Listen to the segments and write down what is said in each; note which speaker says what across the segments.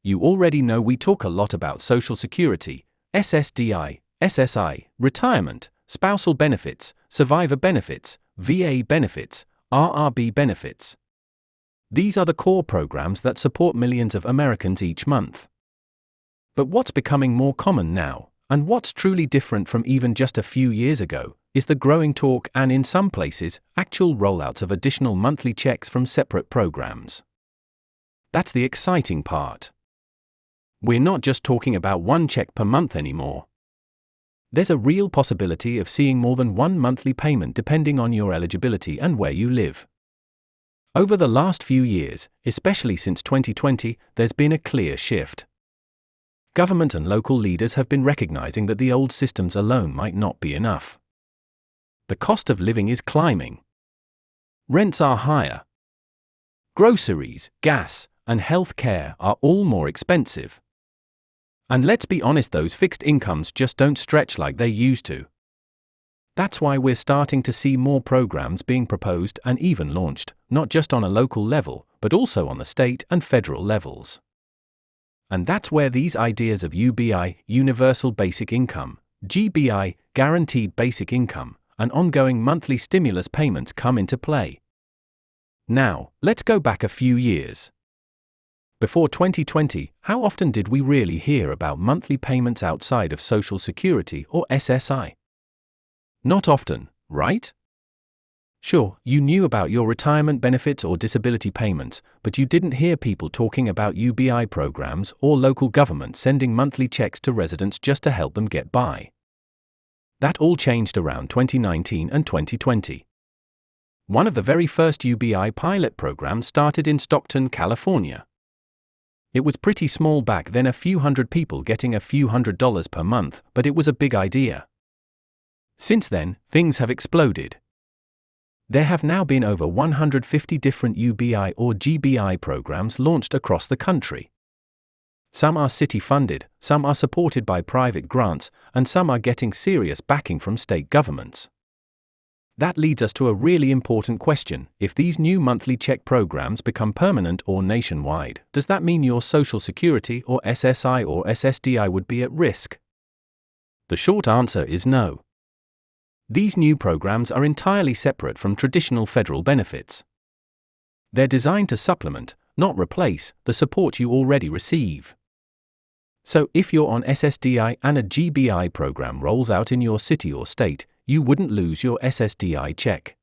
Speaker 1: You already know we talk a lot about Social Security, SSDI, SSI, retirement, spousal benefits, survivor benefits, VA benefits, RRB benefits. These are the core programs that support millions of Americans each month. But what's becoming more common now, and what's truly different from even just a few years ago, is the growing talk and, in some places, actual rollouts of additional monthly checks from separate programs. That's the exciting part. We're not just talking about one check per month anymore. There's a real possibility of seeing more than one monthly payment depending on your eligibility and where you live. Over the last few years, especially since 2020, there's been a clear shift. Government and local leaders have been recognizing that the old systems alone might not be enough. The cost of living is climbing. Rents are higher. Groceries, gas, and health care are all more expensive. And let's be honest, those fixed incomes just don't stretch like they used to. That's why we're starting to see more programs being proposed and even launched, not just on a local level, but also on the state and federal levels. And that's where these ideas of UBI, Universal Basic Income, GBI, Guaranteed Basic Income, and ongoing monthly stimulus payments come into play. Now, let's go back a few years. Before 2020, how often did we really hear about monthly payments outside of Social Security or SSI? Not often, right? Sure, you knew about your retirement benefits or disability payments, but you didn't hear people talking about UBI programs or local government sending monthly checks to residents just to help them get by. That all changed around 2019 and 2020. One of the very first UBI pilot programs started in Stockton, California. It was pretty small back then, a few hundred people getting a few $100s per month, but it was a big idea. Since then, things have exploded. There have now been over 150 different UBI or GBI programs launched across the country. Some are city-funded, some are supported by private grants, and some are getting serious backing from state governments. That leads us to a really important question. If these new monthly check programs become permanent or nationwide, does that mean your Social Security or SSI or SSDI would be at risk? The short answer is no. These new programs are entirely separate from traditional federal benefits. They're designed to supplement, not replace, the support you already receive. So if you're on SSDI and a GBI program rolls out in your city or state, you wouldn't lose your SSDI check.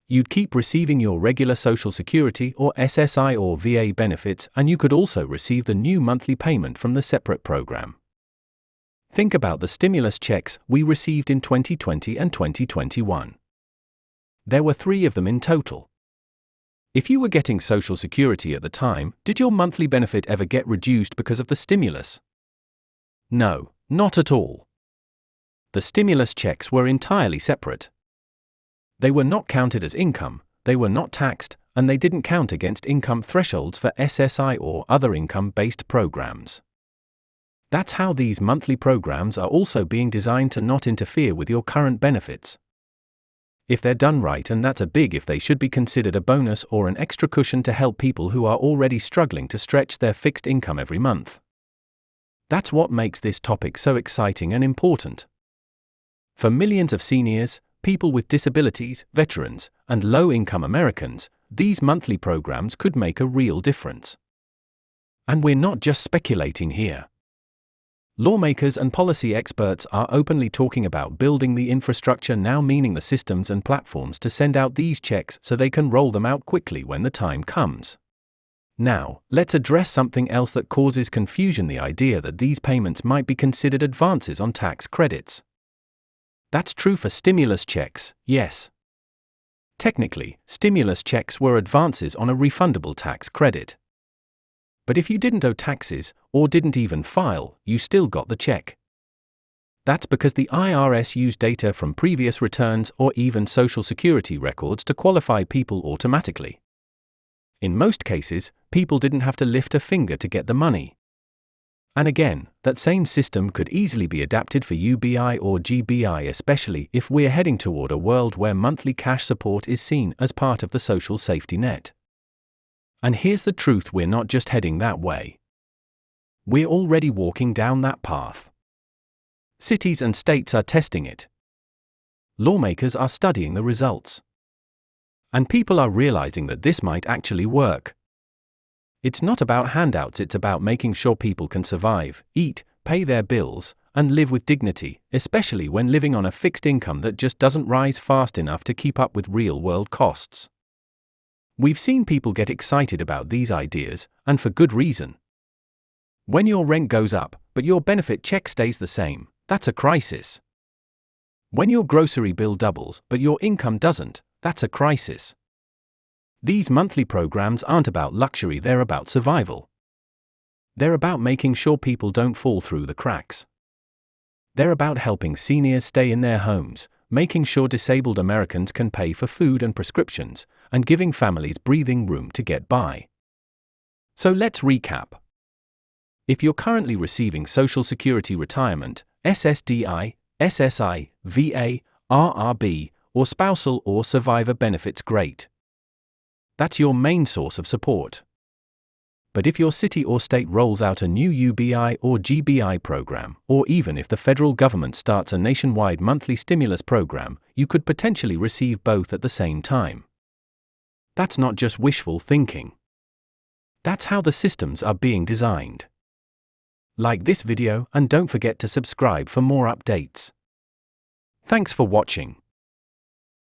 Speaker 1: You'd keep receiving your regular Social Security or SSI or VA benefits, and you could also receive the new monthly payment from the separate program. Think about the stimulus checks we received in 2020 and 2021. There were 3 of them in total. If you were getting Social Security at the time, did your monthly benefit ever get reduced because of the stimulus? No, not at all. The stimulus checks were entirely separate. They were not counted as income, they were not taxed, and they didn't count against income thresholds for SSI or other income-based programs. That's how these monthly programs are also being designed to not interfere with your current benefits. If they're done right, and that's a big if, they should be considered a bonus or an extra cushion to help people who are already struggling to stretch their fixed income every month. That's what makes this topic so exciting and important. For millions of seniors, people with disabilities, veterans, and low-income Americans, these monthly programs could make a real difference. And we're not just speculating here. Lawmakers and policy experts are openly talking about building the infrastructure now, meaning the systems and platforms to send out these checks so they can roll them out quickly when the time comes. Now, let's address something else that causes confusion: the idea that these payments might be considered advances on tax credits. That's true for stimulus checks, yes. Technically, stimulus checks were advances on a refundable tax credit. But if you didn't owe taxes, or didn't even file, you still got the check. That's because the IRS used data from previous returns or even Social Security records to qualify people automatically. In most cases, people didn't have to lift a finger to get the money. And again, that same system could easily be adapted for UBI or GBI, especially if we're heading toward a world where monthly cash support is seen as part of the social safety net. And here's the truth: we're not just heading that way. We're already walking down that path. Cities and states are testing it. Lawmakers are studying the results. And people are realizing that this might actually work. It's not about handouts, it's about making sure people can survive, eat, pay their bills, and live with dignity, especially when living on a fixed income that just doesn't rise fast enough to keep up with real-world costs. We've seen people get excited about these ideas, and for good reason. When your rent goes up, but your benefit check stays the same, that's a crisis. When your grocery bill doubles, but your income doesn't, that's a crisis. These monthly programs aren't about luxury, they're about survival. They're about making sure people don't fall through the cracks. They're about helping seniors stay in their homes, making sure disabled Americans can pay for food and prescriptions, and giving families breathing room to get by. So let's recap. If you're currently receiving Social Security retirement, SSDI, SSI, VA, RRB, or spousal or survivor benefits, great. That's your main source of support. But if your city or state rolls out a new UBI or GBI program, or even if the federal government starts a nationwide monthly stimulus program, you could potentially receive both at the same time. That's not just wishful thinking. That's how the systems are being designed. Like this video and don't forget to subscribe for more updates. Thanks for watching.